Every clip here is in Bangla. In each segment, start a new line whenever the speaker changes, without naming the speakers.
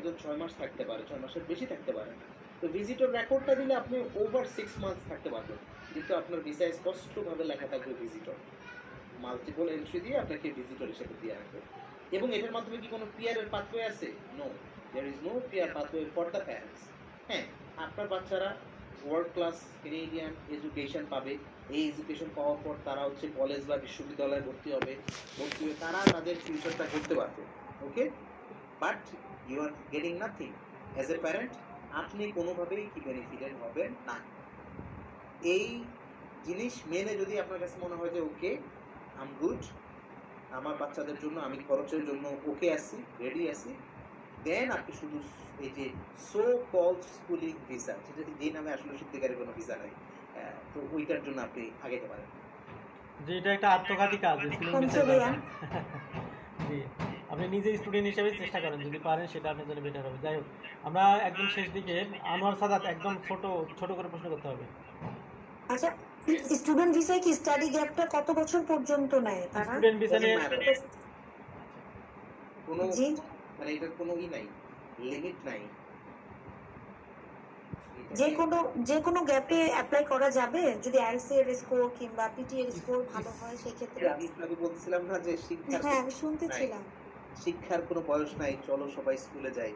একজন 6 মাস থাকতে পারে, 6 মাসের বেশি থাকতে পারে। তো ভিজিটর রেকর্ডটা দিলে আপনি ওভার 6 মান্থস থাকতে পারবেন, কিন্তু আপনার ভিসায় স্পষ্টভাবে লেখা থাকবে ভিজিটর। মাল্টিপল এন্ট্রি দিয়ে আপনাকে ভিজিটর হিসেবে দিয়ে রাখবে। এবং এটার মাধ্যমে কি কোনো পিআরের পাথওয়ে আছে? No, there is no PR pathway for the parents. হ্যাঁ, আপনার বাচ্চারা ওয়ার্ল্ড ক্লাস কেনেডিয়ান এডুকেশন পাবে। এই এডুকেশন পাওয়ার পর তারা হচ্ছে কলেজ বা বিশ্ববিদ্যালয়ে ভর্তি হবে, ভর্তি হয়ে তারা তাদের ফিউচারটা করতে পারবে। Okay, but you are getting nothing as a parent. আপনি কোনোভাবেই কি বেনিফিটেড হবেন না। এই জিনিস মেনে যদি আপনার কাছে মনে হয় যে ওকে আই এম গুড, আমার বাচ্চাদের জন্য আমি খরচের জন্য ওকে আছি, রেডি আছি, দেন আপনি শুধু এই যে সো কল্ড স্কুলিং ভিসা, যেটা যে নামে আসলে সত্যিকারের কোনো ভিসা নাই, তো ওইটার জন্য আপনি আগাইতে পারেন।
যে এটা একটা আত্মঘাতী কাজ স্কুলিং ভিসার দরকার। জি, আপনি নিজে স্টুডেন্ট হিসেবে চেষ্টা করেন, যদি পারেন সেটা আপনার জন্য বেটার হবে। যাই হোক, আমরা একদম শেষ দিকে, আনোয়ার সাদাত একদম ছোট ছোট করে প্রশ্ন করতে হবে।
আচ্ছা, স্টুডেন্ট ভিসায় কি স্টাডি গ্যাপটা কত বছর পর্যন্ত নেয় তারা?
স্টুডেন্ট ভিসা নিয়ে
কোনো মানে এটার কোনো ই নাই, লিমিট নাই।
যে কোনো গ্যাপে অ্যাপ্লাই করা যাবে যদি আইএলটিএস এর স্কোর কিংবা পিটি এর স্কোর ভালো হয় সেই ক্ষেত্রে?
আমি বলছিলাম না যে শিক্ষার,
হ্যাঁ আমি শুনতেছিলাম
শিক্ষার কোনো বয়স নাই, চলো সবাই স্কুলে যাই।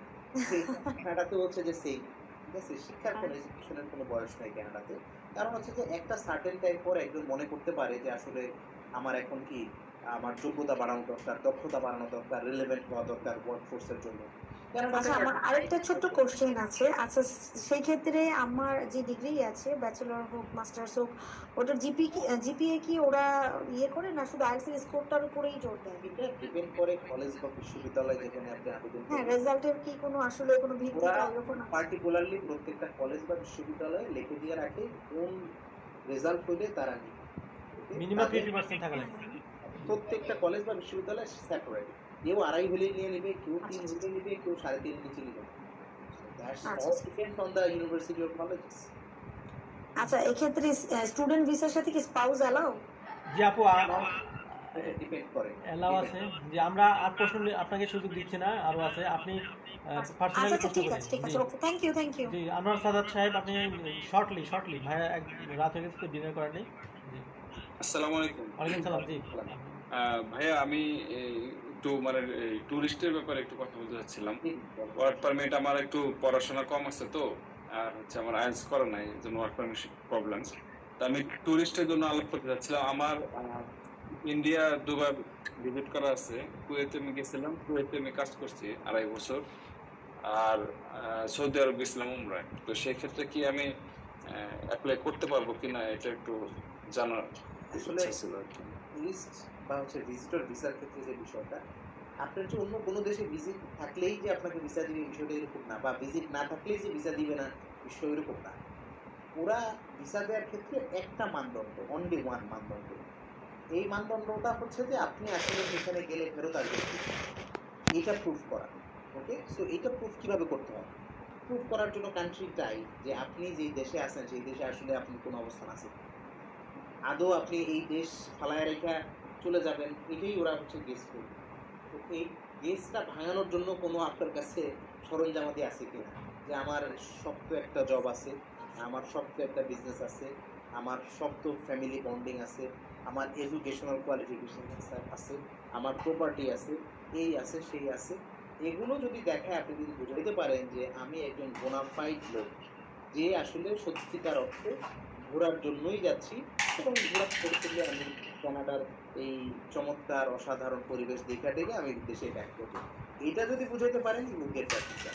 কানাডাতে হচ্ছে যে সেই, ঠিক আছে, শিক্ষার কোনো এডুকেশনের কোনো বয়স নাই কানাডাতে। কারণ হচ্ছে যে একটা সার্টেন টাইম পর একজন মনে করতে পারে যে আসলে আমার এখন কি আমার যোগ্যতা বাড়ানো দরকার, দক্ষতা বাড়ানো দরকার, রিলেভেন্ট হওয়া দরকার ওয়ার্কফোর্সের জন্য।
আচ্ছা, আমার আরেকটা ছোট্ট কোশ্চেন আছে। আচ্ছা, সেই ক্ষেত্রে আমার যে ডিগ্রি আছে, ব্যাচেলর হোক মাস্টার্স হোক, ওটার জিপিএ কি ওরা ইয়ে করে না শুধু আইএলটিএস এর স্কোরটার উপরেই জোর দেয়?
এটা ডিপেন্ড করে কলেজ বা বিশ্ববিদ্যালয় যেখানে আপনি আবেদন
হ্যাঁ,
করবেন।
রেজাল্টের কি কোনো আসলে কোনো ভিত্তি বা এরকম আছে?
পার্টিকুলারলি প্রত্যেকটা কলেজ বা বিশ্ববিদ্যালয়ে লিখে দিয়ে রাখে কোন রেজাল্ট হইলে তারা নেবে।
মিনিমাম 50% থাকা লাগে।
প্রত্যেকটা কলেজ বা বিশ্ববিদ্যালয় সেপারেট, কেউ 2.5 হলে নিয়ে নেবে, কেউ 3 হলে নেবে, কেউ 3.5 নিচে নেবে। That's all depends on the university or colleges.
আচ্ছা, এক্ষেত্রে স্টুডেন্ট ভিসার সাথে কি স্পাউস অ্যালাউ?
জি আপু,
ডিপেন্ড করে,
অ্যালাউ আছে। যে আমরা আর প্রশ্ন আপনাকে সুযোগ দিচ্ছি না, আরো আছে, আপনি পার্সোনালি প্রশ্ন
ঠিক
করেন।
আছে, ঠিক আছে, ওকে, থ্যাংক ইউ।
জি, আনোয়ার সাদাত সাহেব, আপনি শর্টলি ভাইয়া রাত হয়ে গেছে তো ডিনার করেন নাই। জি,
আসসালামু আলাইকুম।
ওয়ালাইকুম সালাম। জি
ভাইয়া, আমি একটু মানে ট্যুরিস্টের ব্যাপারে একটু কথা বলতে চাচ্ছিলাম। ওয়ার্ক পারমিট আমার একটু পড়াশোনা কম আছে তো, আর হচ্ছে আমার আইএলটিএস করা নাই, এই জন্য ওয়ার্ক পারমিট প্রবলেমস। তো আমি ট্যুরিস্টের জন্য আলাপ করতে চাচ্ছিলাম। আমার ইন্ডিয়া দুবার ভিজিট করা আছে। কুয়েতে আমি গেছিলাম, কুয়েতে আমি কাজ করছি 2.5 বছর। আর সৌদি আরব গেছিলাম উমরায়। তো সেই ক্ষেত্রে কি আমি অ্যাপ্লাই করতে পারবো কিনা এটা একটু জানার ইচ্ছা ছিল আর কি।
টুরিস্ট বা হচ্ছে ভিজিটর ভিসার ক্ষেত্রে যে বিষয়টা, আপনার যে অন্য কোনো দেশে ভিজিট থাকলেই যে আপনাকে ভিসা দিবে বিষয়টা এরকম না, বা ভিজিট না থাকলেই যে ভিসা দিবে না বিষয় এরকম না। ওরা ভিসা দেওয়ার ক্ষেত্রে একটা মানদণ্ড, অনলি ওয়ান মানদণ্ড। এই মানদণ্ডটা হচ্ছে যে আপনি আসলে সেখানে গেলে ফেরত আসবেন, এটা প্রুফ করা। ওকে, সো এটা প্রুফ কিভাবে করতে হয়? প্রুফ করার জন্য কান্ট্রি চাই যে আপনি যেই দেশে আছেন সেই দেশে আসলে আপনি কোন অবস্থান আছেন, আদৌ আপনি এই দেশ ফালায় রেখা চলে যাবেন, এটাই ওরা হচ্ছে গেস করবে। তো এই গেসটা ভাঙানোর জন্য কোনো আপনার কাছে সরঞ্জামাদি আছে কিনা, যে আমার শক্ত একটা জব আছে, আমার শক্ত একটা বিজনেস আছে, আমার শক্ত ফ্যামিলি বন্ডিং আছে, আমার এডুকেশনাল কোয়ালিফিকেশন আছে, আমার প্রপার্টি আছে, এই আছে সেই আছে। এগুলো যদি দেখায় আপনি যদি বুঝাইতে পারেন যে আমি একজন বোনাফাইড লোক, যে আসলে সত্যিকার অর্থে ঘোরার জন্যই যাচ্ছি, এবং ঘোরার করতে আমি কানাডার এই চমৎকার অসাধারণ পরিবেশ দেখা দেখে আমি দেশে ব্যাক করবো, এটা যদি বুঝাইতে পারেন ইউ গেট দ্যাট ভিসা।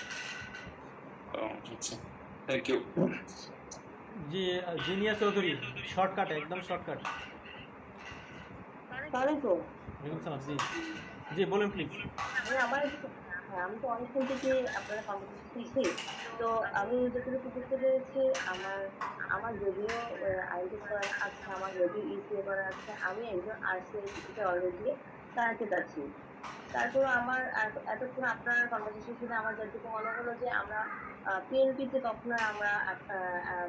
আচ্ছা, থ্যাংক ইউ।
জি, জিনিয়া চৌধুরী, শর্টকাট, একদম শর্টকাট। ওয়ালাইকুম সালাম। জি জি, বলুন প্লিজ।
আমি তো অনেকক্ষণ থেকে আপনারা কম্পিটিশন শুনছি। তো আমি যতটুকু বুঝতে পেরেছি, আমার আমার যদিও আইএলটিএস করা আছে, আমার যদিও ইসিএ করা আছে, আমি একজন আরসিএ টিচার অলরেডি দাঁড়াতে পারছি। তারপর আমার এতক্ষণ আপনার কনভারসেশন শুনে আমার যেটুকু মনে হলো যে আমরা পিএনপিতে কখনো আমরা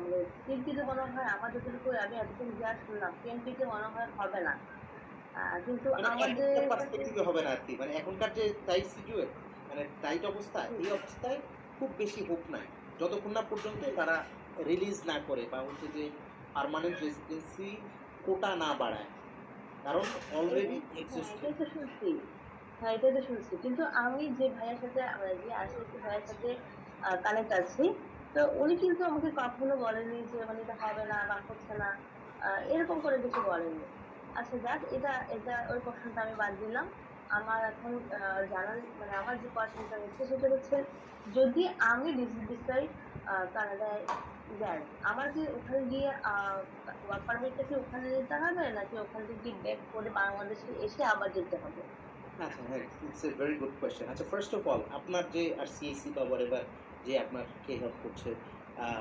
মানে পিএনপিতে মনে হয় আমার যতটুকু আমি এতক্ষণ যা শুনলাম পিএনপিতে মনে হয় হবে না। কিন্তু
মানে
আমাদের
এখনকার পার্সপেক্টিভে হবে না আর কি, মানে এখনকার যে টাইপ সিচুয়েশন মানে টাইট অবস্থা, এই অবস্থায় খুব বেশি হোপ নাই যতক্ষণ না পর্যন্ত তারা রিলিজ না করে বা হচ্ছে যে পার্মানেন্ট রেসিডেন্সি কোটা না বাড়ায়, কারণ অলরেডি এক্সিস্টিং।
এটাই তো শুনছি, হ্যাঁ এটাই তো শুনছি, কিন্তু আমি যে ভাইয়ের সাথে যে আশিক ভাইয়ের সাথে কানেক্ট আছি, তো উনি কিন্তু আমাকে কখনো বলেনি যে মানে এটা হবে না বা হচ্ছে না, এরকম করে কিছু বলেনি। আচ্ছা যাক, এটা এটা ওই কোশ্চেনটা আমি বাদ দিলাম। আমার এখন জানার মানে আমার যে কোশ্চেনটা হচ্ছে সেটা হচ্ছে, যদি আমি ভিসায় কানাডায় যাই, আমার কি ওখানে গিয়ে ওয়ার্ক পারমিটটা কি ওখানে নিতে হবে, নাকি ওখান থেকে ব্যাক করে বাংলাদেশে এসে আবার যেতে হবে?
আচ্ছা হ্যাঁ, it's a very good question. আচ্ছা ফার্স্ট অফ অল আপনার যে আর সিএসি বা whatever যে আপনাকে হেল্প করছে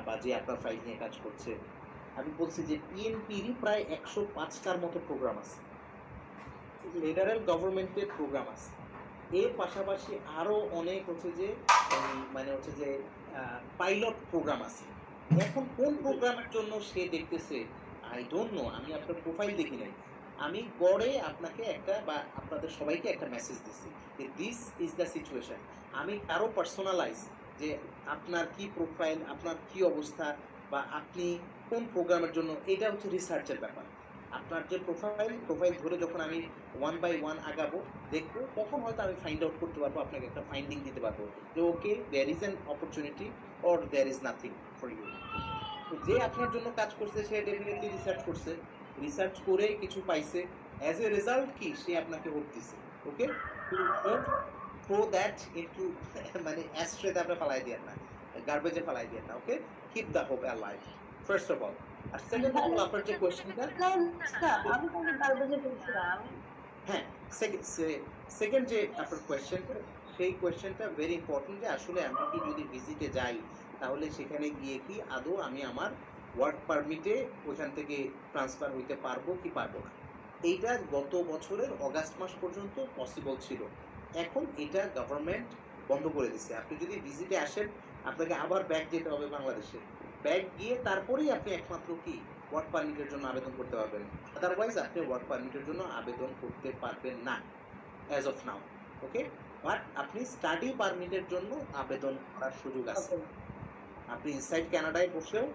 বা যে আপনার ফাইল নিয়ে কাজ করছে, আমি বলছি যে পিএনপিরই প্রায় 105টার মতো প্রোগ্রাম আছে, ফেডারেল গভর্নমেন্টের প্রোগ্রাম আছে। এর পাশাপাশি আরও অনেক হচ্ছে যে মানে হচ্ছে যে পাইলট প্রোগ্রাম আছে। এখন কোন প্রোগ্রামের জন্য সে দেখতেছে আই ডোন্ট নো, আমি আপনার প্রোফাইল দেখি নাই। আমি গড়ে আপনাকে একটা বা আপনাদের সবাইকে একটা মেসেজ দিচ্ছি যে দিস ইজ দ্য সিচুয়েশন। আমি কারো পার্সোনালাইজ যে আপনার কি প্রোফাইল, আপনার কি অবস্থা বা আপনি কোন প্রোগ্রামের জন্য, এটা হচ্ছে রিসার্চের ব্যাপার। আপনার যে প্রোফাইল ধরে যখন আমি ওয়ান বাই ওয়ান আগাবো দেখবো, তখন হয়তো আমি ফাইন্ড আউট করতে পারবো, আপনাকে একটা ফাইন্ডিং দিতে পারবো যে okay there is an opportunity or there is nothing for you. যে আপনার জন্য কাজ করছে সে ডেফিনেটলি রিসার্চ করছে, রিসার্চ করে কিছু পাইছে, অ্যাজ এ রেজাল্ট কি সে আপনাকে হোপ দিছে। ওকে, থ্রো দ্যাট ইনটু মানে অ্যাস্ট্রেতে আপনি ফালাই দিয়ে না, গার্বেজে ফালাই দিয়ে না। Okay, keep the hope alive first of all. আর সেকেন্ড অফ অল আপনার যে কোয়েশ্চেনটা,
আমি কোনো গার্বেজে ফেলছি না আমি।
হ্যাঁ সেকেন্ড যে আপনার কোয়েশ্চেনটা, সেই কোয়েশ্চেনটা ভেরি ইম্পর্টেন্ট যে আসলে আমি কি যদি ভিজিটে যাই তাহলে সেখানে গিয়ে কি আদৌ আমি আমার ওয়ার্ক পারমিটে ওইখান থেকে ট্রান্সফার হইতে পারবো কি পারবো না। এইটা গত বছরের অগাস্ট মাস পর্যন্ত পসিবল ছিল, এখন এটা গভর্নমেন্ট বন্ধ করে দিচ্ছে। আপনি যদি ভিজিটে আসেন আপনাকে আবার ব্যাক যেতে হবে বাংলাদেশে, ব্যাক গিয়ে তারপরেই আপনি একমাত্র কি ওয়ার্ক পারমিটের জন্য আবেদন করতে পারবেন, আদারওয়াইজ আপনি ওয়ার্ক পারমিটের জন্য আবেদন করতে পারবেন না as of now. Okay, but আপনি স্টাডি পারমিটের জন্য আবেদন করার সুযোগ আছে। আপনি ইনসাইড কানাডায় বসেও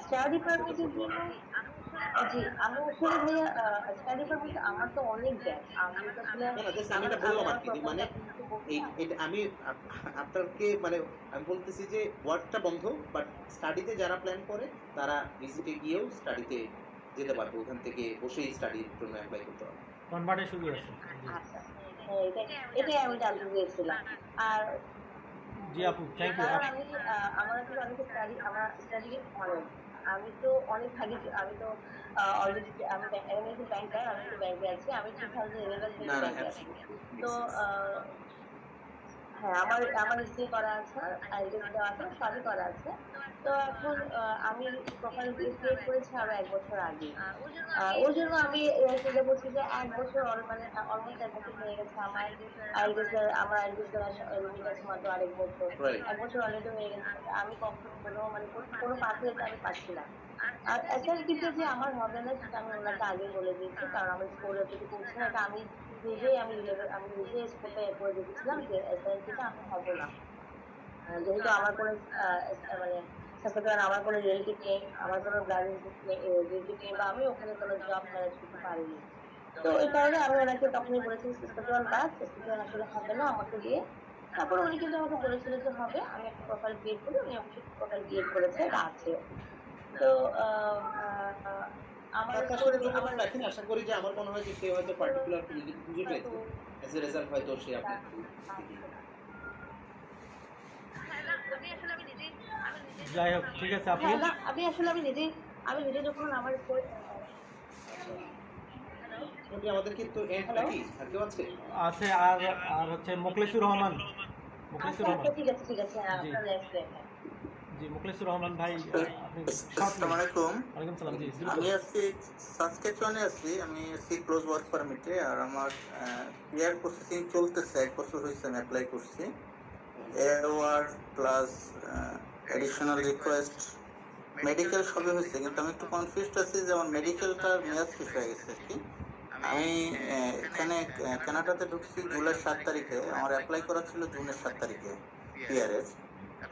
স্টাডি পারমিটের জন্য জি, আমি আসলে ভাইয়া স্টাডি পারমিট আমার তো অনেক ব্যাক, আমি তো আসলে
আমি এটা বললাম আর কি, মানে এটা আমি আপনাকে মানে আমি বলতেছি যে ওয়ার্কটা বন্ধ, বাট স্টাডিতে যারা প্ল্যান করে তারা ভিজিটে গিয়েও স্টাডিতে যেতে পারবে, ওখান থেকে বসেই স্টাডির জন্য অ্যাপ্লাই করতে পারবে।
কনভার্টের সুযোগ আছে। জি
আচ্ছা, হ্যাঁ এটাই আমি জানতে চেয়েছিলাম। আর
জি আপু, থ্যাংক ইউ।
কারণ আমি আমার আসলে আমি তো আমার স্টাডি অনেক, আমি তো অনেক আগে, আমি তো অলরেডি আমি তো ব্যাংকার, আমি তো ব্যাংকে আছি, আমি 2011 থেকে ব্যাংকে আছি। তো হ্যাঁ আমার এসসি করা আছে, আইএলটিএস দেওয়া আছে, সবই করা আছে। তো এখন আমি প্রোফাইল ক্রিয়েট করেছি আরো 1 বছর আগে। ওই জন্য আমি সেটা বলছি যে 1 বছর মানে অলমোস্ট 1 বছর হয়ে গেছে আমার আইএলটিএস এর লিমিট আছে মাত্র আরেক বছর। 1 বছর অলরেডি হয়ে গেছে, আমি কখনো কোনো পাথে আমি পাচ্ছি না। আর এসএলপিতে যে আমার হবে না সেটা আমি ওনাকে আগে বলে দিয়েছি, কারণ আমার স্কোর এতটুকু উঠছে না। এটা আমি নিজে স্কোপে করে দেখেছিলাম যে এসএলপিতে আমি হবো না, যেহেতু আমার কোনো মানে আমার কোনো রিলেটিভ নেই, আমার কোনো রিলেটিভ নেই, বা আমি ওখানে কোনো জব ম্যানেজ করতে পারিনি। তো এই কারণে আমি ওনাকে তখনই বলেছি স্পেশাল বাস স্পেশাল আসলে হবে না আমাকে দিয়ে। তারপরে উনি কিন্তু আমাকে বলেছিল যে হবে, আমি একটা প্রোফাইল ক্রিয়েট করি, উনি অবশ্যই প্রোফাইল ক্রিয়েট করেছে, এটা আছে। তো আমার
রাখেন, আশা করি যে আমার মনে হয় যে সে হয়তো পার্টিকুলার খুঁজে পেয়েছে, এজ এ রেজাল্ট হয়তো সে আপনাকে
যাই হোক, ঠিক আছে আপু।
আমি আসলে আমি নিজে যখন আমার
আমাদের কিন্তু এন্ড নাকি আর কেউ আছে
আর আর হচ্ছে মোখলেসুর রহমান।
ঠিক আছে
জি
আপনার নেক্সট
জি, মোখলেসুর রহমান ভাই, আপনি
আসসালামু আলাইকুম।
ওয়ালাইকুম সালাম। জি
আমি আছি সাসকেচুয়ানে আছি, আমি আছি ক্লোজ ওয়ার্ক পারমিটে, আর আমার ক্লিয়ার প্রসেসিং চলতেছে, 1 বছর হয়েছে আমি অ্যাপ্লাই করছি। এওয়ার প্লাস অ্যাডিশনাল রিকোয়েস্ট মেডিকেল সবই হয়েছে, কিন্তু আমি একটু কনফিউজড আছি যে আমার মেডিকেলটার মেয়াদ শেষ হয়ে গেছে আর কি। আমি এখানে কানাডাতে ঢুকছি জুলাই 7 তারিখে, আমার অ্যাপ্লাই করা ছিল জুনের 7 তারিখে পিআরের।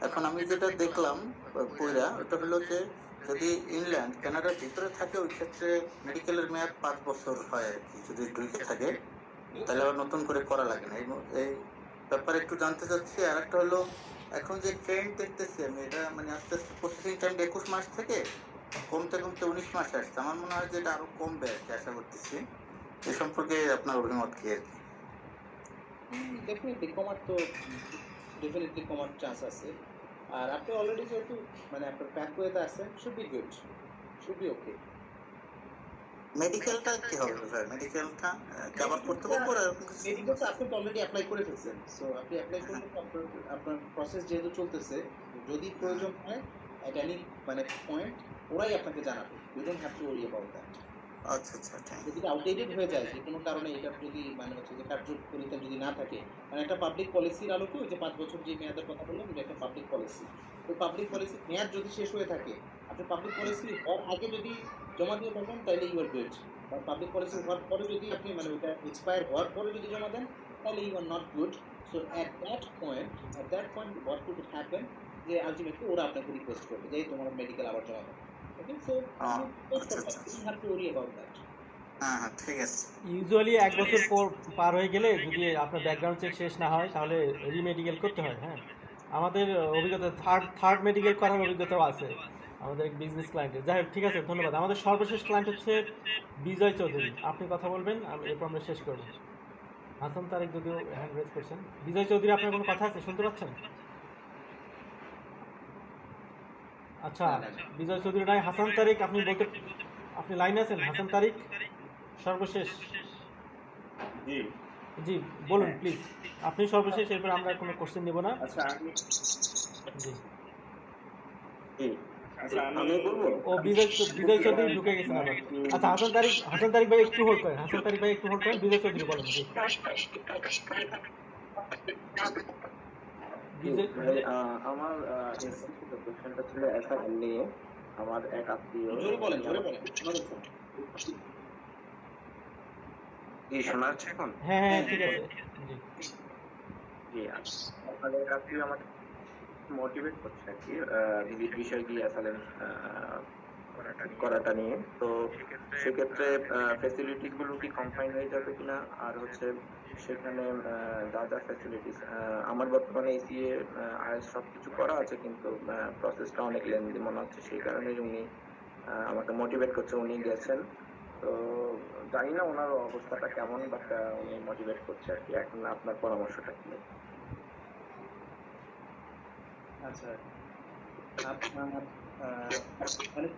এখন আমি যেটা দেখলাম পইরা, ওটা হলো যে যদি ইংল্যান্ড কানাডার ভিতরে থাকে ওই ক্ষেত্রে মেডিকেলের মেয়াদ 5 বছর হয় আর কি, যদি ঢুকে থাকে তাহলে আবার নতুন করে করা লাগে না। এই ব্যাপারে একটু জানতে চাচ্ছি। আর একটা হলো এখন যে ট্রেন্ড দেখতেছি আমি, এটা মানে আস্তে আস্তে প্রসেসিং টাইম 21 মাস থেকে কমতে কমতে 19 মাস আসছে। আমার মনে হয় যে এটা আরো কমবে আর কি, আশা করতেছি। এ সম্পর্কে আপনার অভিমত কি আর কি?
ডেফিনেটলি ডেফিনেটলি কমার চান্স আছে। আর আপনি অলরেডি যেহেতু মানে আপনার প্যাথওয়েতে আছেন, should be good, should be okay.
মেডিকেলটা কি হবে স্যার? মেডিকেলটা কি আবার করতে পারবো আর এরকম কিছু?
মেডিকেল আপনি তো অলরেডি অ্যাপ্লাই করে ফেলছেন, সো আপনি অ্যাপ্লাই করলে তো আপনার প্রসেস যেহেতু চলতেছে, যদি প্রয়োজন হয় অ্যাট এনি মানে পয়েন্ট ওরাই আপনাকে জানাবে। You don't have to worry about that.
আচ্ছা আচ্ছা, থ্যাংক
যদি আউটডেটেড হয়ে যায় যে কোনো কারণে এটা যদি মানে হচ্ছে যে কার্যকরিতা যদি না থাকে, মানে একটা পাবলিক পলিসির আলোকে ওই যে 5 বছর যে মেয়াদের কথা বললাম, এটা একটা পাবলিক পলিসি। ওই পাবলিক পলিসির মেয়াদ যদি শেষ হয়ে থাকে, আপনি পাবলিক পলিসি হওয়ার আগে যদি জমা দিয়ে থাকেন তাহলে ইউ আর গুড। আর পাবলিক পলিসি হওয়ার পরে যদি আপনি মানে ওটা এক্সপায়ার হওয়ার পরে যদি জমা দেন তাহলে you are not good. So at that point what could happen, যে আলটিমেটলি ওরা আপনাকে রিকোয়েস্ট করবে যে তোমার মেডিকেল আবার জমা দেন। ওকে, সো
আচ্ছা আচ্ছা,
you have to worry about that.
হ্যাঁ হ্যাঁ, ঠিক আছে।
ইউজুয়ালি 1 বছর পার হয়ে গেলে যদি আপনার ব্যাকগ্রাউন্ড চেক শেষ না হয় তাহলে রিমেডিকেল করতে হয়। হ্যাঁ, আমাদের অভিজ্ঞতা থার্ড মেডিকেল করার অভিজ্ঞতাও আছে আমাদের এক বিজনেস ক্লায়েন্টের। যাই হোক, ঠিক আছে, ধন্যবাদ। আমাদের সর্বশেষ ক্লায়েন্ট হচ্ছে বিজয় চৌধুরী। আপনি কথা বলবেন, এরপর আমরা শেষ করব। হাসান তারেক যদিও হ্যান্ড রেজ করছেন। বিজয় চৌধুরী, আপনার কোনো কথা আছে? শুনতে পাচ্ছেন? আচ্ছা, বিজয় চৌধুরী নাই। হাসান তারেক, আপনি লাইনে আছেন? হাসান তারেক সর্বশেষ।
জি
জি, বলুন প্লিজ। আপনি সর্বশেষ, এরপর আমরা কোনো কোশ্চেন নেব না।
আচ্ছা আমি
জি,
জি আচ্ছা আমি বলবো।
ও বিজয় চৌধুরী ঢুকে গেছেন আবার। আচ্ছা, হাসান তারিক ভাই একটু হোল্ড করেন। বিজয় চৌধুরী বলেন। জি, বিজয়
আমার কোশ্চেনটা ছিল এসআইএল নিয়ে। আমার এক আত্মীয়,
জোরে বলেন, জোরে বলেন, শোনা যাচ্ছে না।
জি শোনা যাচ্ছে এখন?
হ্যাঁ হ্যাঁ, ঠিক আছে। জি,
জি, আমার এক আত্মীয় আমাকে মোটিভেট করছে আর কি বিবিধ বিষয় দিয়ে অ্যাসাইলেন্ট করাটা নিয়ে। তো সেক্ষেত্রে ফ্যাসিলিটিস গুলো কি কম্বাইন হয়ে যাবে কিনা, আর হচ্ছে সেখানে যা যা ফ্যাসিলিটিস, আমার বর্তমানে এসিএ আইএস সবকিছু করা আছে, কিন্তু প্রসেসটা অনেক লেন্দি মনে হচ্ছে, সেই কারণে উনি আমাকে মোটিভেট করছে। উনি গেছেন, তো জানি না ওনার অবস্থাটা কেমন, বাট উনি মোটিভেট করছে আর কি। এখন আপনার পরামর্শটা কি?
আচ্ছা, আপনার মানে